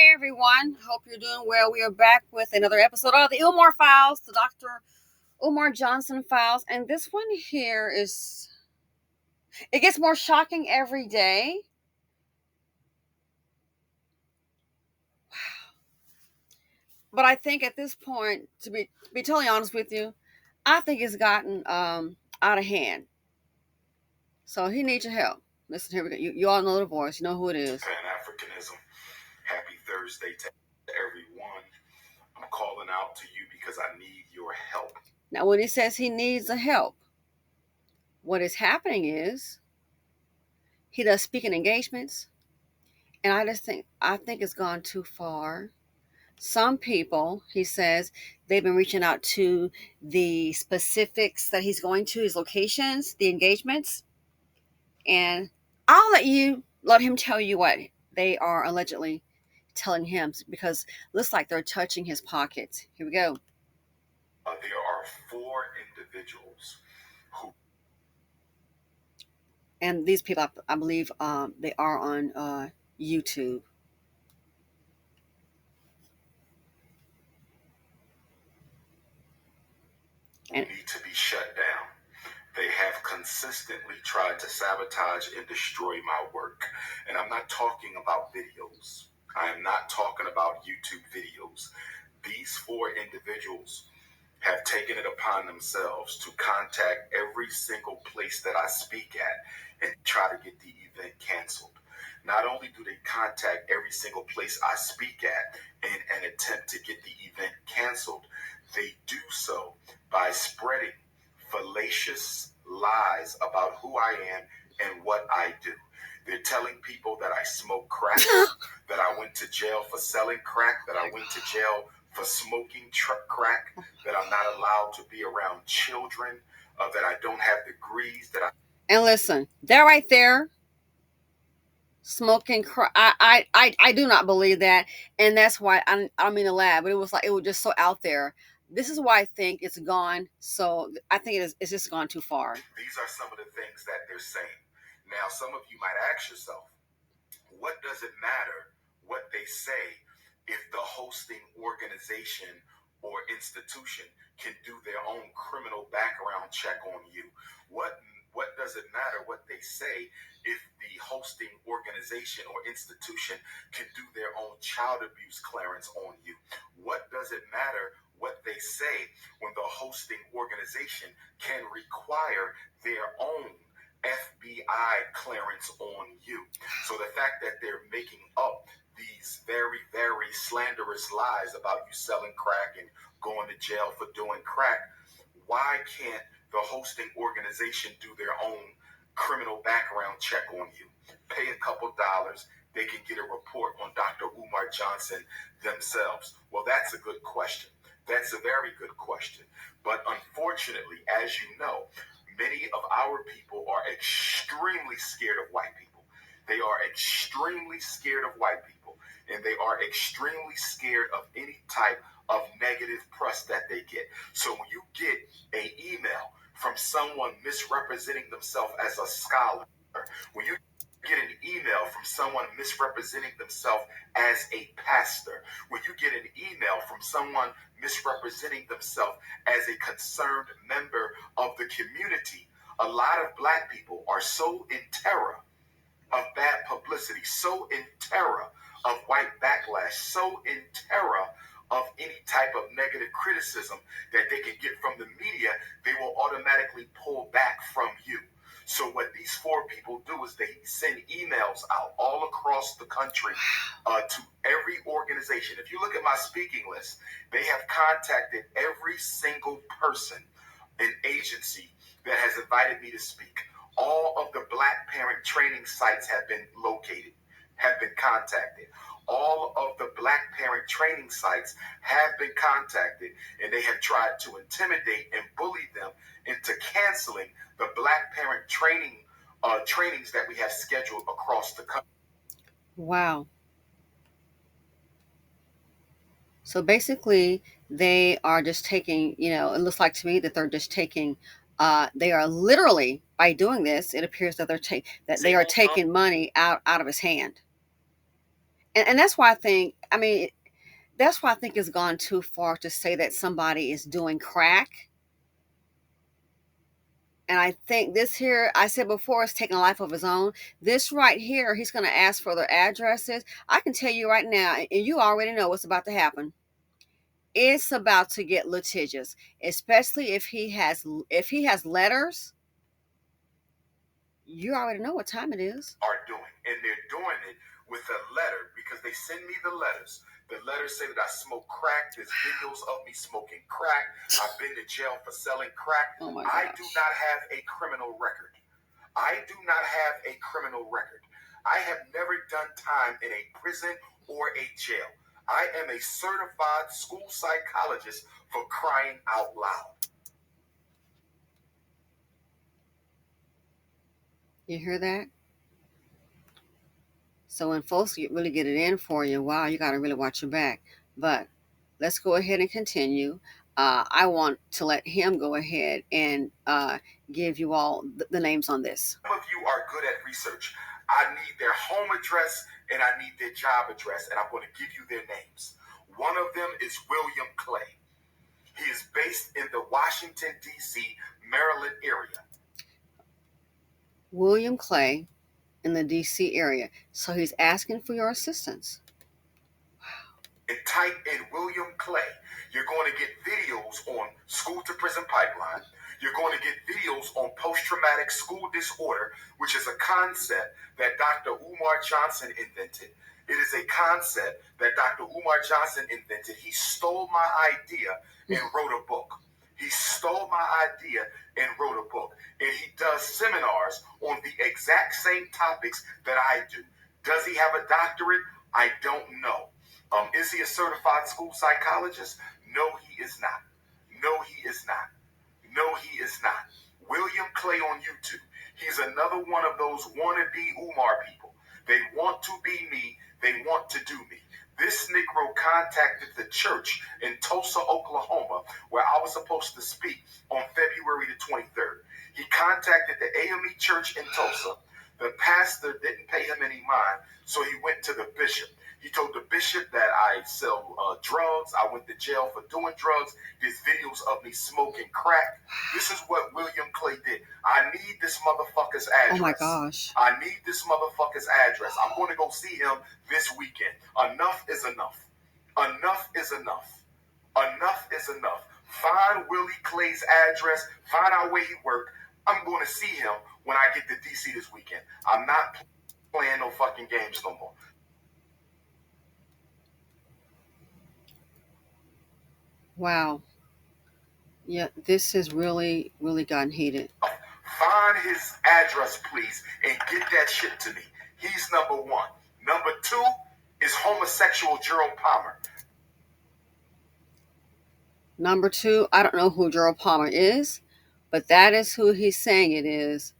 Hey everyone, hope you're doing well. We are back with another episode of the Umar Files, the Dr. Umar Johnson Files. And this one here it gets more shocking every day. But I think at this point, to be totally honest with you, I think it's gotten out of hand. So he needs your help. Listen, here we go. You all know the voice. You know who it is. Pan-Africanism. Happy Thursday to everyone. I'm calling out to you because I need your help. Now, when he says he needs the help, what is happening is he does speaking engagements, and I think it's gone too far. Some people, he says, they've been reaching out to the specifics that he's going to, his locations, the engagements, and I'll let him tell you what they are allegedly telling him, because it looks like they're touching his pockets. Here we go. There are 4 individuals who, and these people, I believe, they are on YouTube. And need to be shut down. They have consistently tried to sabotage and destroy my work. And I'm not talking about videos. I am not talking about YouTube videos. These 4 individuals have taken it upon themselves to contact every single place that I speak at and try to get the event canceled. Not only do they contact every single place I speak at in an attempt to get the event canceled, they do so by spreading fallacious lies about who I am and what I do. They're telling people that I smoke crack, that I went to jail for selling crack, that I went to jail for smoking crack, that I'm not allowed to be around children, that I don't have degrees, that I... And listen, that right there, smoking crack, I do not believe that, and that's why I don't mean to laugh, but it was just so out there. This is why I think it's gone. So I think it's just gone too far. These are some of the things that they're saying. Now, some of you might ask yourself, what does it matter what they say if the hosting organization or institution can do their own criminal background check on you? What does it matter what they say if the hosting organization or institution can do their own child abuse clearance on you? What does it matter what they say when the hosting organization can require their own FBI clearance on you? So the fact that they're making up these very, very slanderous lies about you selling crack and going to jail for doing crack, why can't the hosting organization do their own criminal background check on you? Pay a couple dollars, they can get a report on Dr. Umar Johnson themselves. Well, that's a good question. That's a very good question. But unfortunately, as you know, many of our people are extremely scared of white people. They are extremely scared of white people, and they are extremely scared of any type of negative press that they get. So when you get an email from someone misrepresenting themselves as a scholar, when you get an email from someone misrepresenting themselves as a pastor, when you get an email from someone misrepresenting themselves as a concerned member of the community, a lot of black people are so in terror of bad publicity, so in terror of white backlash, so in terror of any type of negative criticism that they can get from the media, they will automatically pull back from you. So what these 4 people do is they send emails out all across the country to every organization. If you look at my speaking list, they have contacted every single person and agency that has invited me to speak. All of the Black parent training sites have been located, have been contacted. All of the Black parent training sites have been contacted, and they have tried to intimidate and bully them into canceling the Black parent trainings that we have scheduled across the country. Wow. So basically, they are just taking, it looks like to me that they're just taking, they are literally, by doing this, it appears that they are taking money out of his hand. And that's why I think I mean, that's why I think it's gone too far to say that somebody is doing crack. And I think this here, I said before, is taking a life of his own. This right here, he's going to ask for their addresses. I can tell you right now, and you already know what's about to happen. It's about to get litigious, especially if he has letters. You already know what time it is. Are doing, and they're doing it with a letter because they send me the letters. The letters say that I smoke crack. There's videos of me smoking crack. I've been to jail for selling crack. Oh my I gosh. do not have a criminal record. I do not have a criminal record. I have never done time in a prison or a jail. I am a certified school psychologist for crying out loud. You hear that? So when folks really get it in for you, wow, you got to really watch your back. But let's go ahead and continue. I want to let him go ahead and give you all the names on this. Some of you are good at research. I need their home address and I need their job address, and I'm going to give you their names. One of them is William Clay. He is based in the Washington, D.C., Maryland area. William Clay in the DC area. So he's asking for your assistance. And type in William Clay. You're going to get videos on school to prison pipeline. You're going to get videos on post-traumatic school disorder, which is a concept that Dr. Umar Johnson invented. It is a concept that Dr. Umar Johnson invented. He stole my idea and wrote a book. He stole my idea and wrote a book. And he does seminars on the exact same topics that I do. Does he have a doctorate? I don't know. Is he a certified school psychologist? No, he is not. No, he is not. No, he is not. William Clay on YouTube. He's another one of those wannabe Umar people. They want to be me. They want to do me. This Negro contacted the church in Tulsa, Oklahoma, where I was supposed to speak on February the 23rd. He contacted the AME church in Tulsa. The pastor didn't pay him any mind, so he went to the bishop. He told the bishop that I sell drugs. I went to jail for doing drugs. There's videos of me smoking crack. This is what William Clay did. I need this motherfucker's address. Oh my gosh. I need this motherfucker's address. I'm going to go see him this weekend. Enough is enough. Enough is enough. Enough is enough. Find Willie Clay's address. Find out where he worked. I'm going to see him when I get to DC this weekend. I'm not playing no fucking games no more. Wow. Yeah, this has really, really gotten heated. Find his address, please, and get that shit to me. He's number one. Number two is homosexual Gerald Palmer. Number two, I don't know who Gerald Palmer is, but that is who he's saying it is.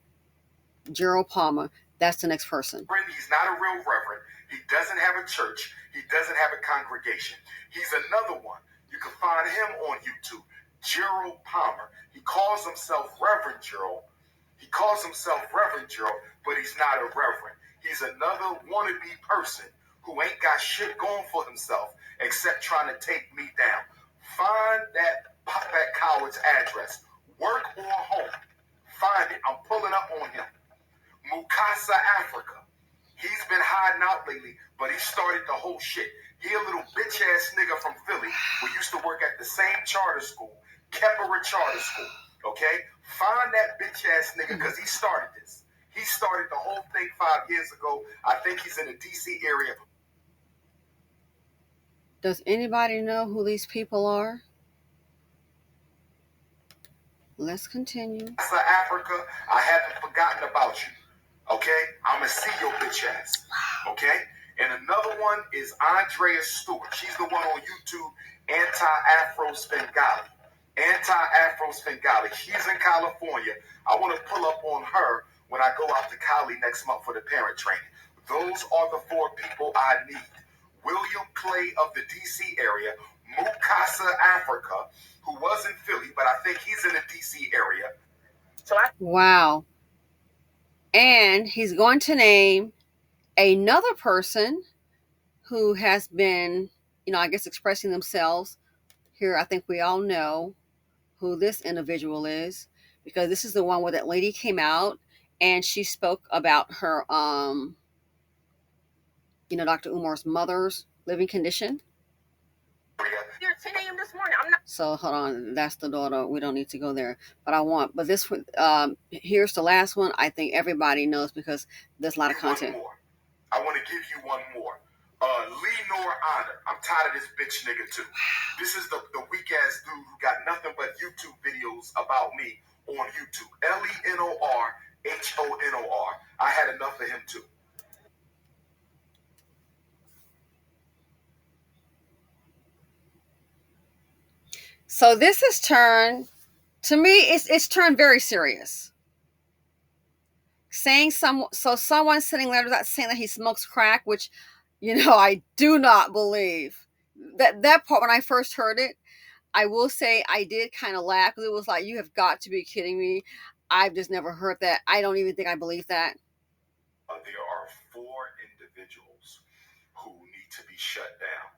Gerald Palmer. That's the next person. He's not a real reverend. He doesn't have a church. He doesn't have a congregation. He's another one. You can find him on YouTube. Gerald Palmer. He calls himself Reverend Gerald. He calls himself Reverend Gerald, but he's not a reverend. He's another wannabe person who ain't got shit going for himself except trying to take me down. Find that coward's address. Work or home. Find it. I'm pulling up on him. Mukasa, Africa. He's been hiding out lately, but he started the whole shit. He a little bitch ass nigga from Philly who used to work at the same charter school, Kepera Charter School. Okay? Find that bitch ass nigga because he started this. He started the whole thing 5 years ago. I think he's in the DC area. Does anybody know who these people are? Let's continue. Africa, I haven't forgotten about you. Okay? I'm going to see your bitch ass. Okay? And another one is Andrea Stewart. She's the one on YouTube, Anti-Afro Svengali. Anti-Afro Svengali. She's in California. I want to pull up on her when I go out to Cali next month for the parent training. Those are the four people I need. William Clay of the DC area, Mukasa, Africa, who was in Philly, but I think he's in the DC area. Wow. And he's going to name another person who has been, I guess, expressing themselves here. I think we all know who this individual is, because this is the one where that lady came out and she spoke about her, Dr. Umar's mother's living condition. Here, 10 a.m. this morning. I'm not. So hold on, that's the daughter. We don't need to go there. But this one, here's the last one. I think everybody knows because there's a lot of content. One more. I want to give you one more. Lee Nor Honor. I'm tired of this bitch nigga too. This is the weak ass dude who got nothing but YouTube videos about me on YouTube. LENORHONOR. I had enough of him too. So this has turned, to me, it's turned very serious. Someone sending letters out saying that he smokes crack, which, I do not believe. That part, when I first heard it, I will say I did kind of laugh, because it was like, you have got to be kidding me. I've just never heard that. I don't even think I believe that. There are 4 individuals who need to be shut down.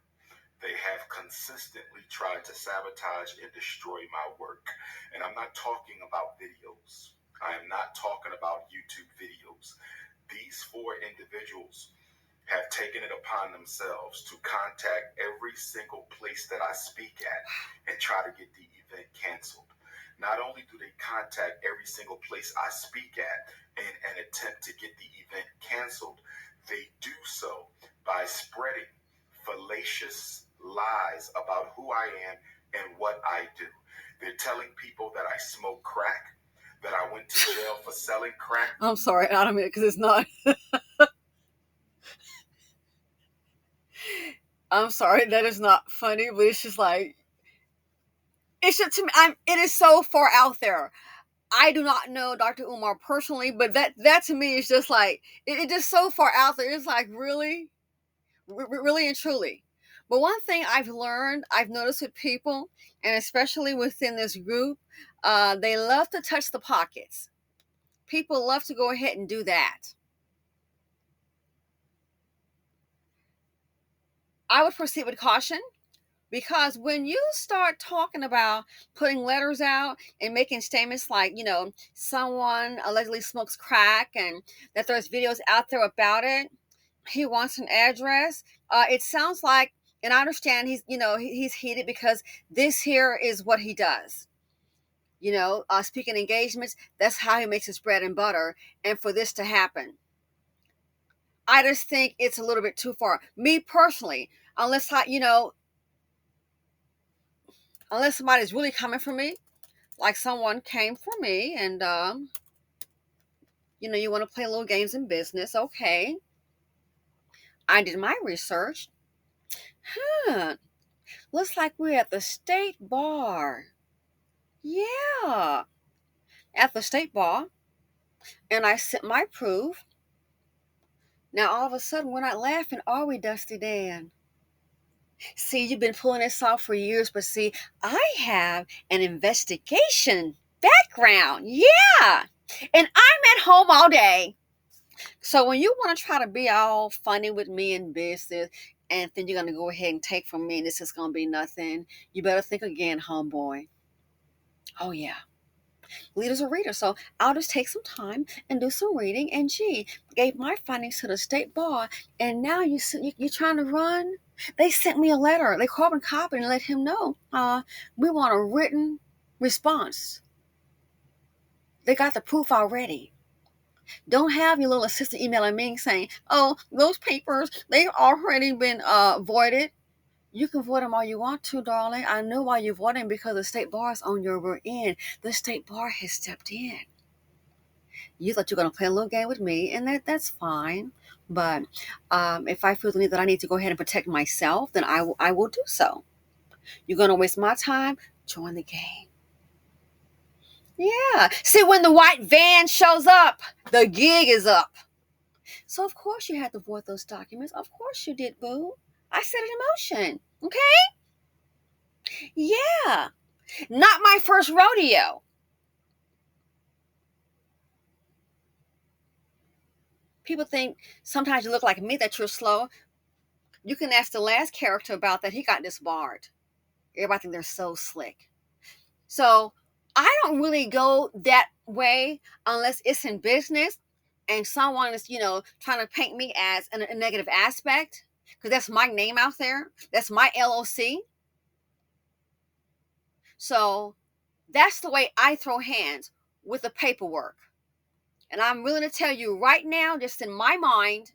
They have consistently tried to sabotage and destroy my work. And I'm not talking about videos. I am not talking about YouTube videos. These 4 individuals have taken it upon themselves to contact every single place that I speak at and try to get the event canceled. Not only do they contact every single place I speak at in an attempt to get the event canceled, they do so by spreading fallacious lies about who I am and what I do. They're telling people that I smoke crack, that I went to jail for selling crack. I'm sorry, I don't mean it, because it's not. I'm sorry, that is not funny, but it's just like, it's just, to me, it is so far out there. I do not know Dr. Umar personally, but that to me is just like, it just so far out there. It's like, really, really and truly. But one thing I've noticed with people, and especially within this group, they love to touch the pockets. People love to go ahead and do that. I would proceed with caution, because when you start talking about putting letters out and making statements like, someone allegedly smokes crack and that there's videos out there about it, he wants an address. It sounds like, and I understand he's heated, because this here is what he does. Speaking engagements, that's how he makes his bread and butter. And for this to happen, I just think it's a little bit too far. Me personally, unless somebody's really coming for me, like someone came for me, and you want to play little games in business, okay. I did my research. Looks like we're at the state bar. Yeah, at the state bar. And I sent my proof. Now all of a sudden, we're not laughing, are we, Dusty Dan? See, you've been pulling this off for years, but see, I have an investigation background. Yeah. And I'm at home all day. So when you want to try to be all funny with me in business, and then you're going to go ahead and take from me, and this is going to be nothing, you better think again, homeboy. Oh, yeah. Leaders are readers. So I'll just take some time and do some reading. And gave my findings to the state bar. And now you're trying to run? They sent me a letter. They carbon copied and let him know. We want a written response. They got the proof already. Don't have your little assistant emailing me saying, oh, those papers, they've already been voided. You can void them all you want to, darling. I know why you're voiding, because the state bar is on your end. The state bar has stepped in. You thought you were going to play a little game with me, and that's fine. But if I feel the need that I need to go ahead and protect myself, then I will do so. You're going to waste my time? Join the game. Yeah. See, when the white van shows up, the gig is up. So, of course, you had to void those documents. Of course you did, boo. I set it in motion. Okay? Yeah. Not my first rodeo. People think sometimes you look like me that you're slow. You can ask the last character about that. He got disbarred. Everybody think they're so slick. So I don't really go that way unless it's in business and someone is, trying to paint me as a negative aspect because that's my name out there. That's my LLC. So that's the way I throw hands with the paperwork. And I'm willing to tell you right now, just in my mind,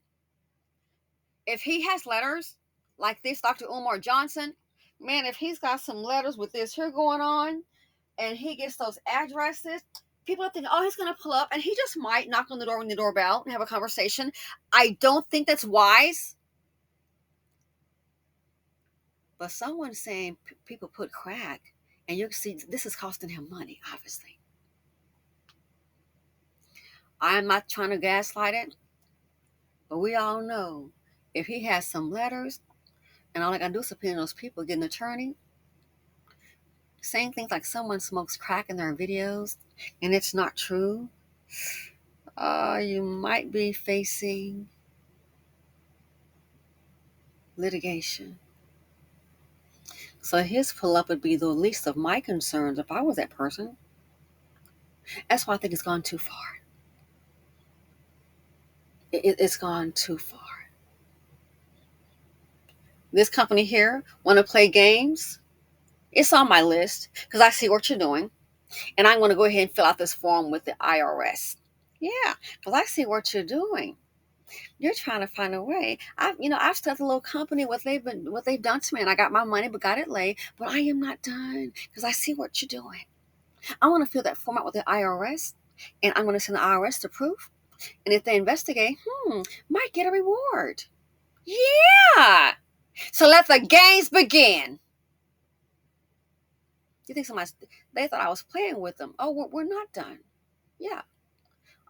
if he has letters like this, Dr. Umar Johnson, man, if he's got some letters with this here going on and he gets those addresses, people are thinking, oh, he's going to pull up and he just might knock on the door, ring the doorbell, and have a conversation. I don't think that's wise. But someone's saying people put crack, and you can see this is costing him money, obviously. I'm not trying to gaslight it, but we all know if he has some letters and all I gotta do is subpoena those people, get an attorney, saying things like someone smokes crack in their videos and it's not true, you might be facing litigation. So his pull up would be the least of my concerns if I was that person. That's why I think it's gone too far. It's gone too far. This company here want to play games. It's on my list because I see what you're doing. And I'm going to go ahead and fill out this form with the IRS. Yeah, because I see what you're doing. You're trying to find a way. I've started a little company, what they've done to me, and I got my money, but got it late. But I am not done because I see what you're doing. I want to fill that form out with the IRS, and I'm going to send the IRS the proof. And if they investigate, might get a reward. Yeah. So let the games begin. You think they thought I was playing with them? Oh, we're not done. Yeah.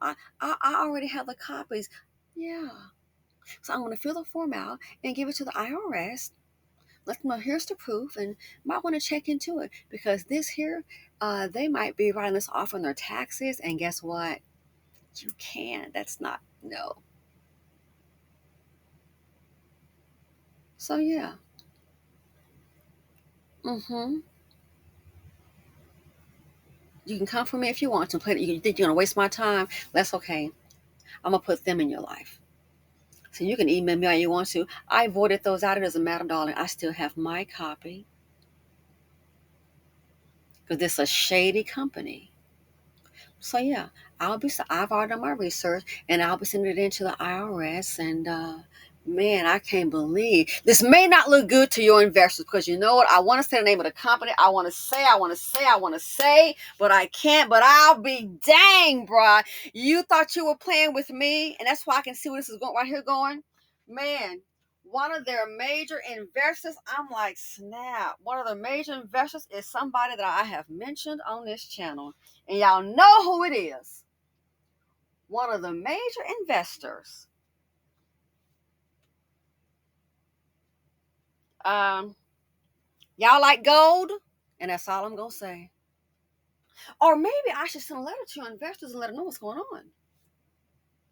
I already have the copies. Yeah. So I'm going to fill the form out and give it to the IRS. Let them know here's the proof, and might want to check into it because this here, they might be writing this off on their taxes. And guess what? You can't. That's not, no. So yeah. Mm-hmm. You can come for me if you want to. You think you're going to waste my time? That's okay. I'm going to put them in your life. So you can email me all you want to. I voided those out. It doesn't matter, darling. I still have my copy because this is a shady company. So yeah, I've already done my research and I'll be sending it into the IRS. And man, I can't believe this may not look good to your investors because you know what? I want to say the name of the company. I want to say, but I can't. But I'll be dang, bruh. You thought you were playing with me, and that's why I can see where this is going right here going. Man, one of their major investors, I'm like, snap. One of the major investors is somebody that I have mentioned on this channel. And y'all know who it is. One of the major investors. Um, y'all like gold? And that's all I'm going to say. Or maybe I should send a letter to your investors and let them know what's going on.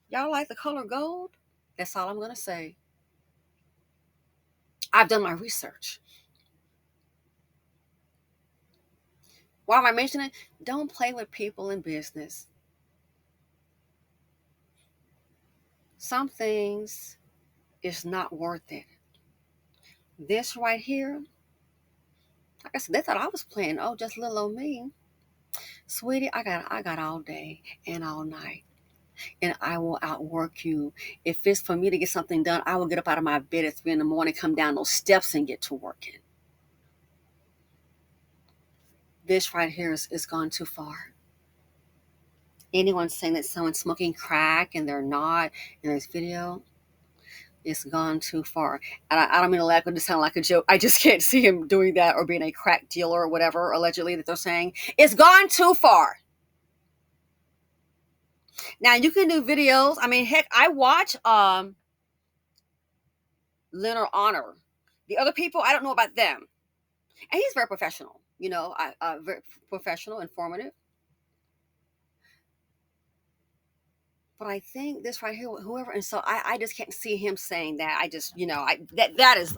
Y'all like the color gold? That's all I'm going to say. I've done my research. Why am I mentioning it? Don't play with people in business. Some things is not worth it. This right here, like I said, they thought I was playing. Oh, just little old me. Sweetie, I got all day and all night. And I will outwork you. If it's for me to get something done, I will get up out of my bed at 3 a.m, come down those steps and get to working. This right here is gone too far. Anyone saying that someone's smoking crack and they're not in this video, it's gone too far. And I don't mean to laugh, it sound like a joke. I just can't see him doing that or being a crack dealer or whatever, allegedly, that they're saying. It's gone too far. Now you can do videos. I mean, heck, I watch Leonard Honor. The other people, I don't know about them. And he's very professional, very professional, informative. But I think this right here, whoever, and so I just can't see him saying that. I just, that is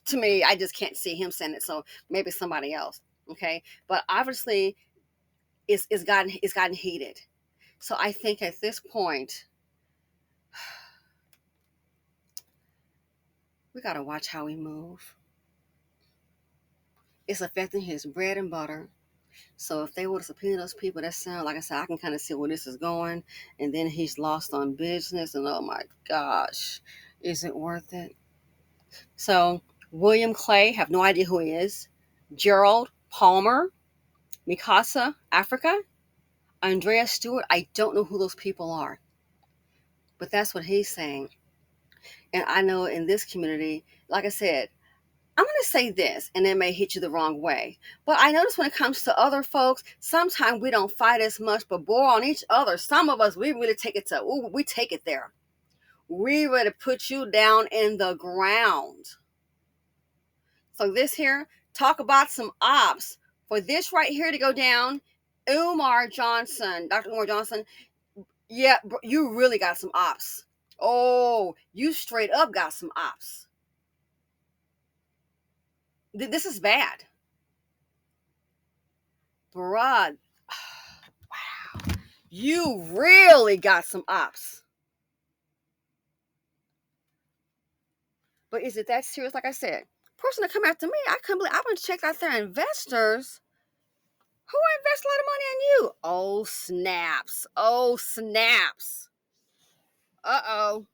to me, I just can't see him saying it. So maybe somebody else. Okay. But obviously it's gotten heated. So I think at this point, we gotta watch how we move. It's affecting his bread and butter. So if they were to subpoena those people, that sound like I said, I can kind of see where this is going. And then he's lost on business, and oh my gosh, is it worth it? So William Clay, have no idea who he is. Gerald Palmer, Mikasa, Africa. Andrea Stewart, I don't know who those people are, but that's what he's saying. And I know in this community, like I said, I'm going to say this, and it may hit you the wrong way. But I notice when it comes to other folks, sometimes we don't fight as much, but boy, on each other, some of us, we really take it to, ooh, we take it there. We ready to put you down in the ground. So this here, talk about some ops. For this right here to go down, Umar Johnson, Dr. Umar Johnson, yeah, you really got some ops. Oh, you straight up got some ops. This is bad. Bruh, wow. You really got some ops. But is it that serious? Like I said, person to come after me, I couldn't believe. I've been checked out there investors who invest a lot of money in you. Oh, snaps. Oh, snaps. Uh-oh.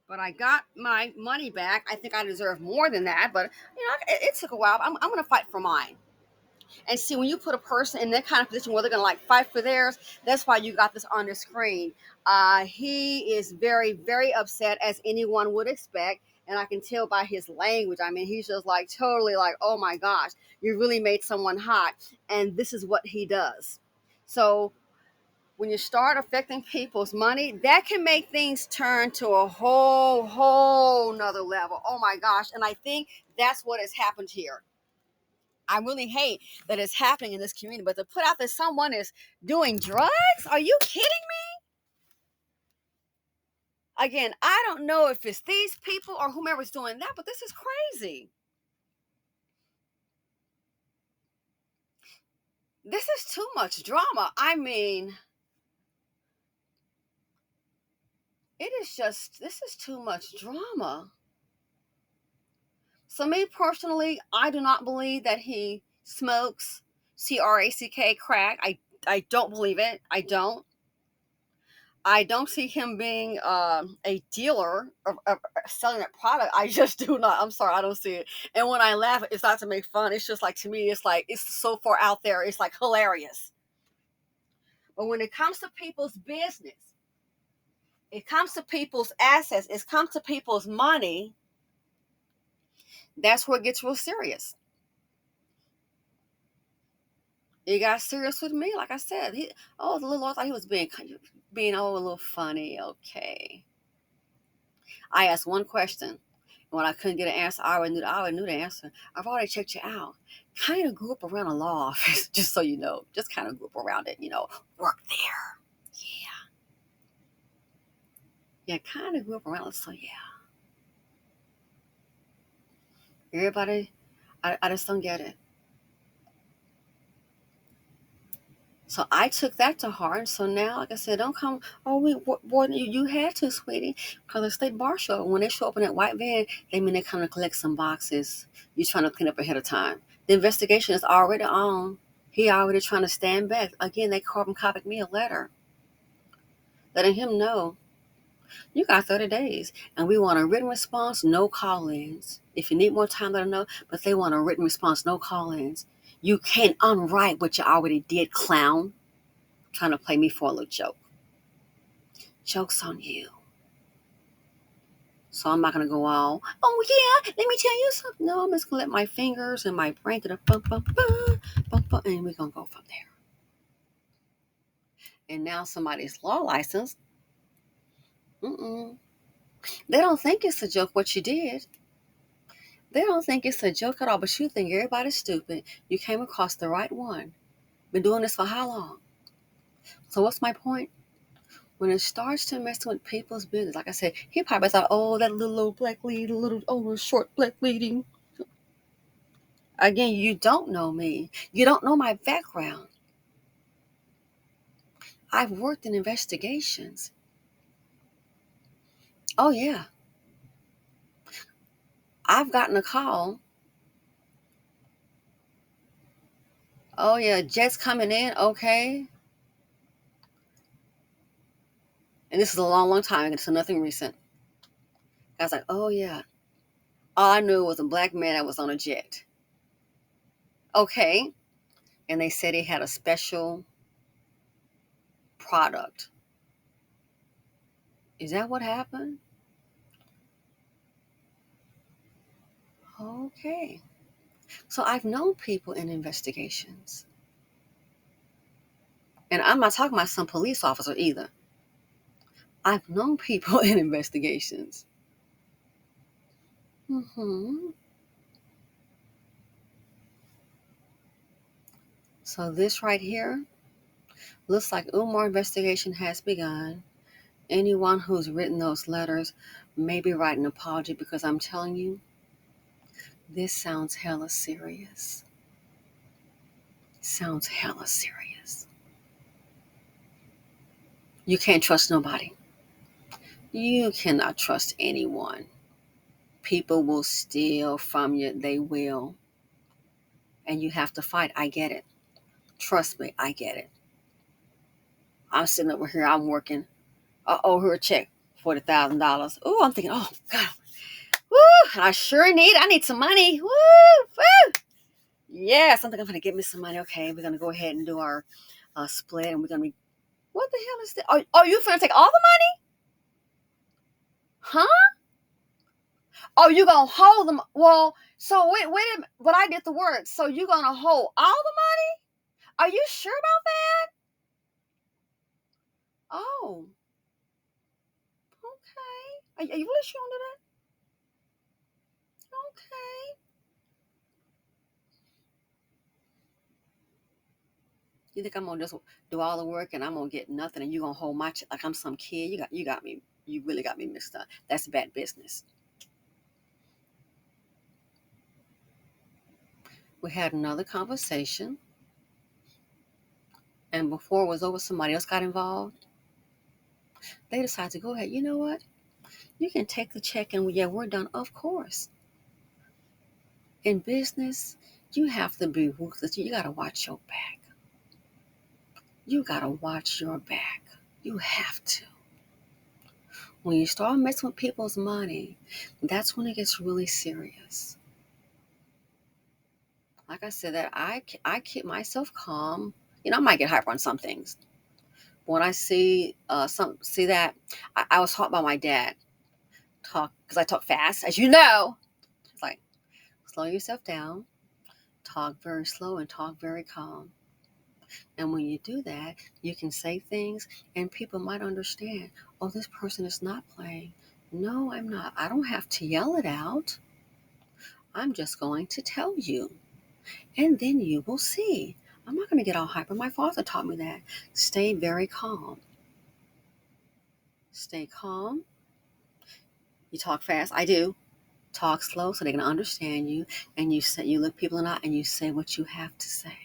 But I got my money back. I think I deserve more than that, but it took a while. I'm going to fight for mine. And see, when you put a person in that kind of position where they're going to like fight for theirs, that's why you got this on the screen. He is very, very upset, as anyone would expect. And I can tell by his language. I mean, he's just like totally like, oh my gosh, you really made someone hot. And this is what he does. So when you start affecting people's money, that can make things turn to a whole nother level. Oh my gosh. And I think that's what has happened here. I really hate that it's happening in this community, but to put out that someone is doing drugs, are you kidding me? Again, I don't know if it's these people or whomever's doing that, but this is crazy. This is too much drama. I mean, this is too much drama. So, me personally, I do not believe that he smokes crack. I don't believe it. I don't see him being a dealer of selling that product. I just do not. I'm sorry, I don't see it. And when I laugh, it's not to make fun. It's just like, to me, it's like it's so far out there. It's like hilarious. But when it comes to people's business, it comes to people's assets, it comes to people's money, that's where it gets real serious. It got serious with me, like I said. The little I thought he was being a little funny. Okay. I asked one question. And when I couldn't get an answer, I already knew the answer. I've already checked you out. Kind of grew up around a law office, just so you know. Just kind of grew up around it, work there. Yeah. Yeah, kind of grew up around it, so yeah. Everybody, I just don't get it. So I took that to heart. So now, like I said, don't come. Oh, boy, you had to, sweetie, because the state bar show. When they show up in that white van, they mean they come to collect some boxes. You trying to clean up ahead of time. The investigation is already on. He already trying to stand back. Again, they carbon copied me a letter, letting him know you got 30 days, and we want a written response, no call-ins. If you need more time, let them know. But they want a written response, no call-ins. You can't unwrite what you already did, clown. Trying to play me for a little joke. Joke's on you. So I'm not going to go all, oh yeah, let me tell you something. No, I'm just going to let my fingers and my brain get a bump, bump, bump, bump, bump, and we're going to go from there. And now somebody's law license. They don't think it's a joke what you did. They don't think it's a joke at all, but you think everybody's stupid. You came across the right one. Been doing this for how long? So what's my point? When it starts to mess with people's business, like I said, he probably thought, oh, that little old black lady, little short black lady. Again, you don't know me. You don't know my background. I've worked in investigations. Oh, yeah. I've gotten a call. Oh, yeah, Jet's coming in. Okay. And this is a long, long time ago, so nothing recent. I was like, oh, yeah. All I knew was a black man that was on a jet. Okay. And they said he had a special product. Is that what happened? Okay. So I've known people in investigations. And I'm not talking about some police officer either. I've known people in investigations. Hmm. So this right here looks like Umar investigation has begun. Anyone who's written those letters may be writing an apology because I'm telling you, this sounds hella serious. Sounds hella serious. You can't trust nobody. You cannot trust anyone. People will steal from you. They will. And you have to fight. I get it. Trust me, I get it. I'm sitting over here, I'm working. Her check, $40,000. Oh, I'm thinking, oh God, woo! I need some money. Woo, woo. Yes, I'm thinking I'm gonna get me some money. Okay, we're gonna go ahead and do our split, and we're gonna be. What the hell is that? Oh, you finna take all the money? Huh? Oh, you gonna hold them? Well, so wait a minute. But I did the work. So you gonna hold all the money? Are you sure about that? Oh, okay. Are you really sure on that? Okay. You think I'm gonna just do all the work and I'm gonna get nothing, and you gonna hold my like I'm some kid? You got me. You really got me mixed up. That's bad business. We had another conversation, and before it was over, somebody else got involved. They decided to go ahead. You know what? You can take the check, and yeah, we're done. Of course. In business, you have to be ruthless. You gotta watch your back. You gotta watch your back. You have to. When you start messing with people's money, that's when it gets really serious. Like I said, that I keep myself calm. I might get hyper on some things. But when I see that, I was taught by my dad talk because I talk fast, as you know. It's like slow yourself down, talk very slow, and talk very calm. And when you do that, you can say things, and people might understand. Oh, this person is not playing. No, I'm not. I don't have to yell it out. I'm just going to tell you. And then you will see. I'm not going to get all hyper. My father taught me that. Stay very calm. Stay calm. You talk fast. I do. Talk slow so they can understand you. And you look people in the eye and you say what you have to say.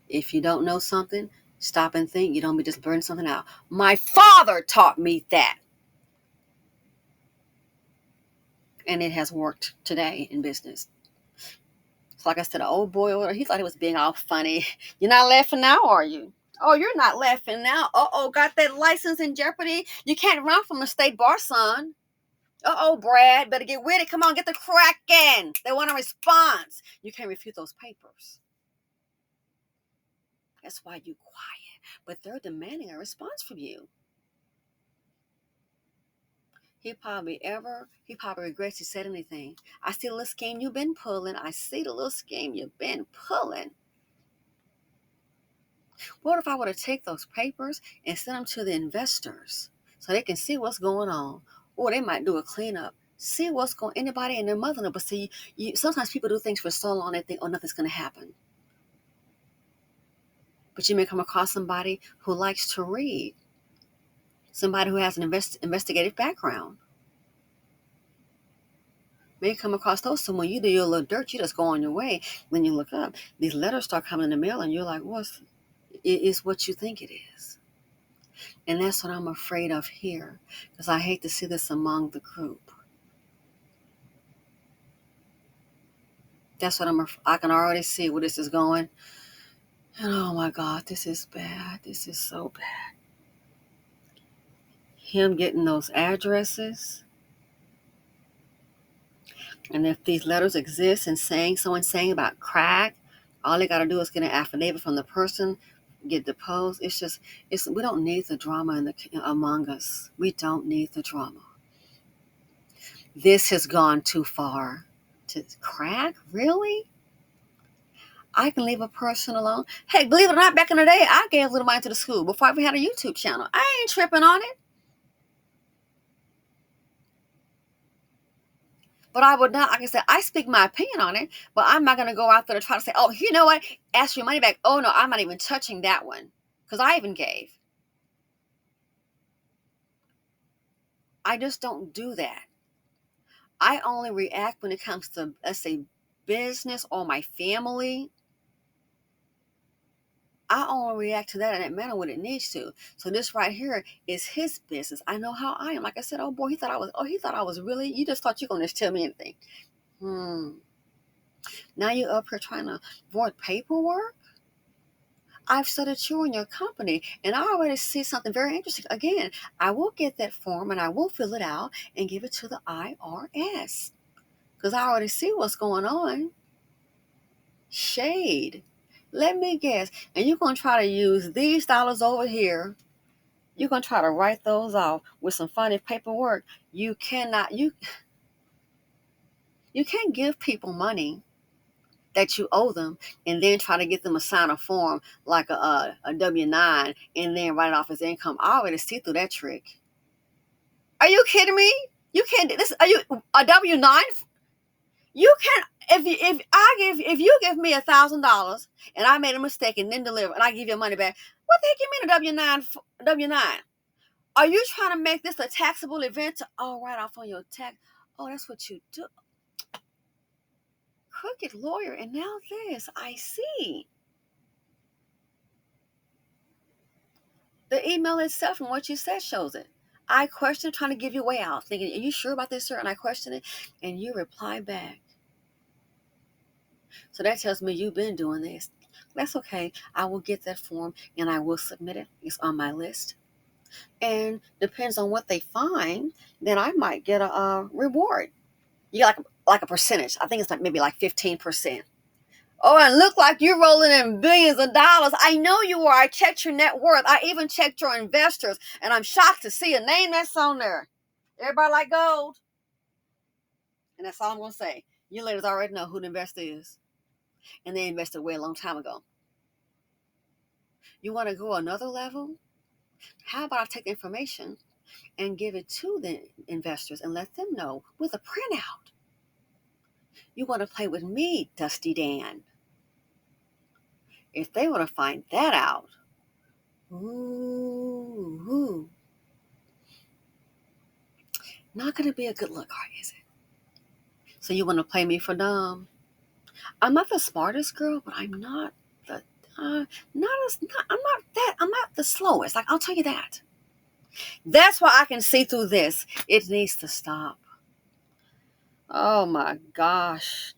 If you don't know something, stop and think. You don't be just burning something out. My father taught me that. And it has worked today in business. So like I said, an old boy, he thought he was being all funny. You're not laughing now, are you? Oh, you're not laughing now. Got that license in jeopardy? You can't run from the state bar, son. Brad, better get with it. Come on, get the cracking. They want a response. You can't refute those papers. That's why you quiet. But they're demanding a response from you. He probably regrets he said anything. I see the little scheme you've been pulling. I see the little scheme you've been pulling. What if I were to take those papers and send them to the investors so they can see what's going on? Or they might do a cleanup. See what's going anybody and their mother know. But see, sometimes people do things for so long they think, oh, nothing's going to happen. But you may come across somebody who likes to read, somebody who has an investigative background. May come across those. So when you do your little dirt, you just go on your way. When you look up, these letters start coming in the mail, and you're like, it is what you think it is. And that's what I'm afraid of here, because I hate to see this among the group. That's what I can already see where this is going. And oh my God, this is bad. This is so bad. Him getting those addresses. And if these letters exist and someone's saying about crack, all they got to do is get an affidavit from the person, get deposed. We don't need the drama among us. We don't need the drama. This has gone too far. To crack? Really? I can leave a person alone. Hey, believe it or not, back in the day, I gave little money to the school before I even had a YouTube channel. I ain't tripping on it. But I would not, like I said, I speak my opinion on it, but I'm not going to go out there to try to say, oh, you know what? Ask your money back. Oh, no, I'm not even touching that one because I even gave. I just don't do that. I only react when it comes to, let's say, business or my family. I only react to that in that manner when it needs to. So this right here is his business. I know how I am. Like I said, oh boy, he thought I was really, you just thought you were going to tell me anything. Now you're up here trying to avoid paperwork? I've studied you and your company, and I already see something very interesting. Again, I will get that form and I will fill it out and give it to the IRS because I already see what's going on. Shade. Let me guess. And you're going to try to use these dollars over here. You're going to try to write those off with some funny paperwork. You can't give people money that you owe them and then try to get them to sign a form like a W-9 and then write it off as income. I already see through that trick. Are you kidding me? You can't do this. Are you a W-9? You can't. If you give me $1,000 and I made a mistake and then deliver and I give your money back, what the heck you mean a W-9? Are you trying to make this a taxable event to write off on your tax? Oh, that's what you do. Crooked lawyer, and now this. I see. The email itself and what you said shows it. I questioned, trying to give you a way out, thinking, are you sure about this, sir? And I questioned it, and you reply back. So that tells me you've been doing this. That's okay. I will get that form, and I will submit it. It's on my list. And depends on what they find, then I might get a reward. You get like a percentage. I think it's maybe like 15%. Oh, and look like you're rolling in billions of dollars. I know you are. I checked your net worth. I even checked your investors, and I'm shocked to see a name that's on there. Everybody like gold. And that's all I'm going to say. You ladies already know who the investor is. And they invested way a long time ago. You want to go another level? How about I take the information and give it to the investors and let them know with a printout? You want to play with me, Dusty Dan. If they want to find that out, ooh, not going to be a good look, is it? So you want to play me for dumb? I'm not the smartest girl, but I'm not the I'm not the slowest. Like, I'll tell you that. That's why I can see through this. It needs to stop. Oh my gosh.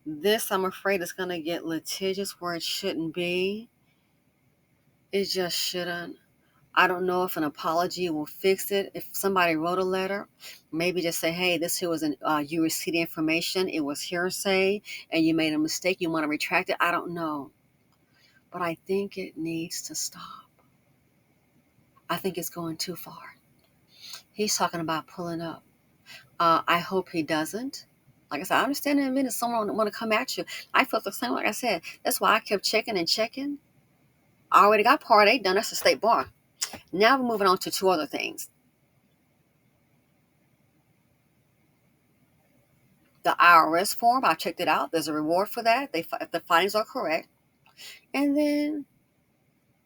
This, I'm afraid, is going to get litigious where it shouldn't be. It just shouldn't. I don't know if an apology will fix it. If somebody wrote a letter, maybe just say, hey, this here was you received information. It was hearsay and you made a mistake. You want to retract it. I don't know. But I think it needs to stop. I think it's going too far. He's talking about pulling up. I hope he doesn't. Like I said, I understand in a minute someone want to come at you. I felt the same. Like I said, that's why I kept checking and checking. I already got part A done. That's the state bar. Now we're moving on to two other things. The IRS form, I checked it out. There's a reward for that if the findings are correct. And then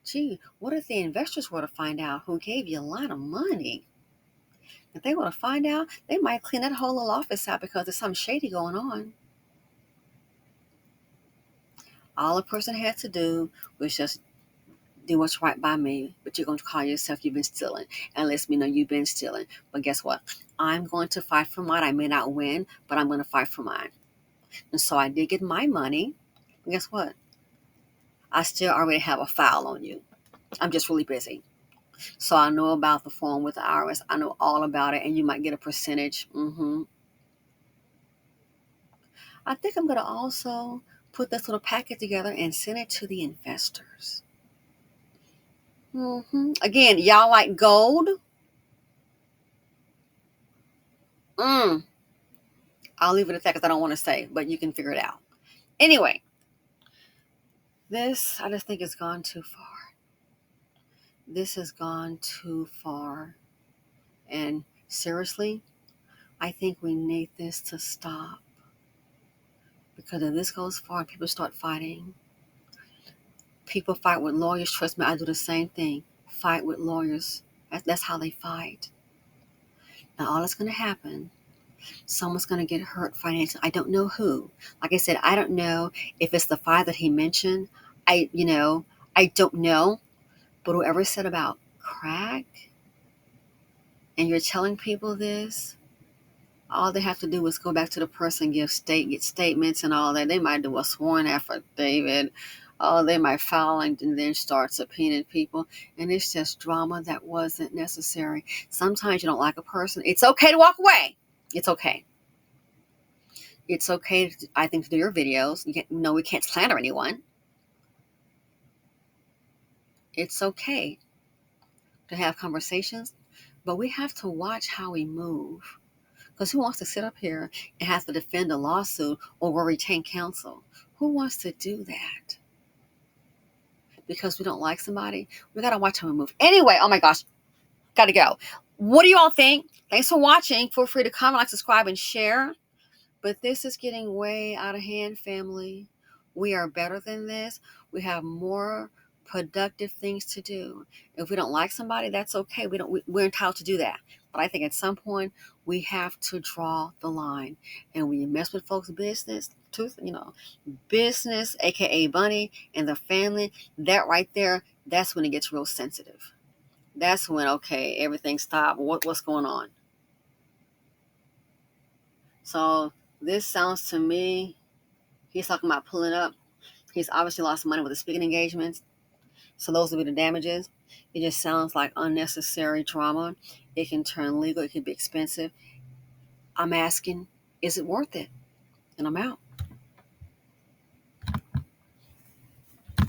Gee, what if the investors were to find out who gave you a lot of money? If they were to find out, they might clean that whole little office out because there's something shady going on. All a person had to do was just do what's right by me, but you're going to call yourself you've been stealing and let me know you've been stealing. But guess what? I'm going to fight for mine. I may not win, but I'm going to fight for mine. And so I did get my money. And guess what? I still already have a file on you. I'm just really busy. So I know about the form with the IRS. I know all about it, and you might get a percentage. I think I'm going to also put this little packet together and send it to the investors. Again, y'all like gold? Mm, I'll leave it at that because I don't want to say, but you can figure it out. Anyway, this, I just think it's gone too far. This has gone too far. And seriously, I think we need this to stop. Because if this goes far and people start fighting, people fight with lawyers. Trust me, I do the same thing. Fight with lawyers. That's how they fight. Now, all that's going to happen, someone's going to get hurt financially. I don't know who. Like I said, I don't know if it's the five that he mentioned. I don't know. But whoever said about crack, and you're telling people this, all they have to do is go back to the person, get statements and all that. They might do a sworn affidavit. Oh, they might file and then start subpoenaing people. And it's just drama that wasn't necessary. Sometimes you don't like a person. It's okay to walk away. It's okay. It's okay, I think, to do your videos. We can't slander anyone. It's okay to have conversations, but we have to watch how we move. Because who wants to sit up here and have to defend a lawsuit or retain counsel? Who wants to do that? Because we don't like somebody? We got to watch how we move. Anyway, oh my gosh, got to go. What do you all think? Thanks for watching. Feel free to comment, like, subscribe, and share. But this is getting way out of hand, family. We are better than this. We have more productive things to do. If we don't like somebody, that's okay. We're entitled to do that. But I think at some point we have to draw the line. And when you mess with folks' business, business, aka Bunny and the family, that right there, that's when it gets real sensitive. That's when, okay, everything stopped. What's going on? So this sounds to me, he's talking about pulling up. He's obviously lost money with the speaking engagements. So those will be the damages. It just sounds like unnecessary drama. It can turn legal. It can be expensive. I'm asking, is it worth it? And I'm out.